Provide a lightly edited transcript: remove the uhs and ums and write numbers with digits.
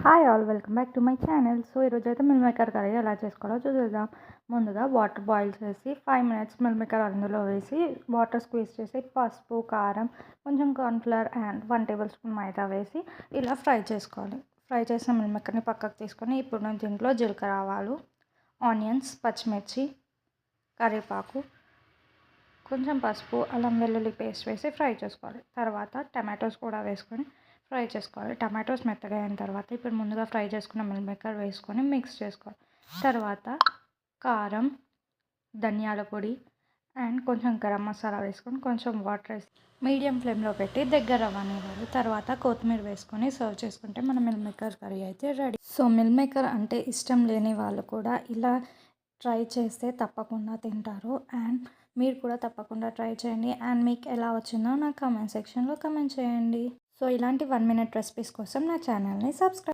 Hi all welcome back to my channel. So ఈరోజు అయితే meal maker curry ఎలా చేసుకోవాలో చూద్దాం. ముందుగా వాటర్ బాయిల్ చేసి 5 మినిట్స్ మిల్ మేకర్ అందులో వేసి వాటర్ స్క్వీజ్ చేసి పసుపు, కారం, కొంచెం కార్న్ఫ్లవర్ అండ్ 1 టేబుల్ స్పూన్ మైదా వేసి ఇలా ఫ్రై చేసుకోవాలి. ఫ్రై చేసిన మిల్ మేకర్ని పక్కకు తీసుకొని ఇప్పుడు నేను దీంట్లో జీలకర్ర, ఆవాలు, ఆనియన్స్, పచ్చిమిర్చి, కరివేపాకు, కొంచెం పసుపు, అల్లం వెల్లుల్లి పేస్ట్ వేసి ఫ్రై చేసుకోవాలి. తర్వాత టమాటోస్ కూడా వేసుకొని ఫ్రై చేసుకోవాలి. టమాటోస్ మెత్తగా అయిన తర్వాత ఇప్పుడు ముందుగా ఫ్రై చేసుకున్న మిల్ మేకర్ వేసుకొని మిక్స్ చేసుకోవాలి. తర్వాత కారం, ధనియాల పొడి అండ్ కొంచెం గరం మసాలా వేసుకొని కొంచెం వాటర్ వేసి మీడియం ఫ్లేమ్లో పెట్టి దగ్గర అవ్వనివ్వాలి. తర్వాత కొత్తిమీర వేసుకొని సర్వ్ చేసుకుంటే మన మిల్ మేకర్ కర్రీ అయితే రెడీ. సో మిల్ మేకర్ అంటే ఇష్టం లేని వాళ్ళు కూడా ఇలా ట్రై చేస్తే తప్పకుండా తింటారు. అండ్ మీరు కూడా తప్పకుండా ట్రై చేయండి. అండ్ మీకు ఎలా వచ్చిందో నా కామెంట్ సెక్షన్లో కామెంట్ చేయండి. సో ఇలాంటి 1 మినిట్ రెసిపీస్ కోసం నా ఛానల్ని సబ్స్క్రైబ్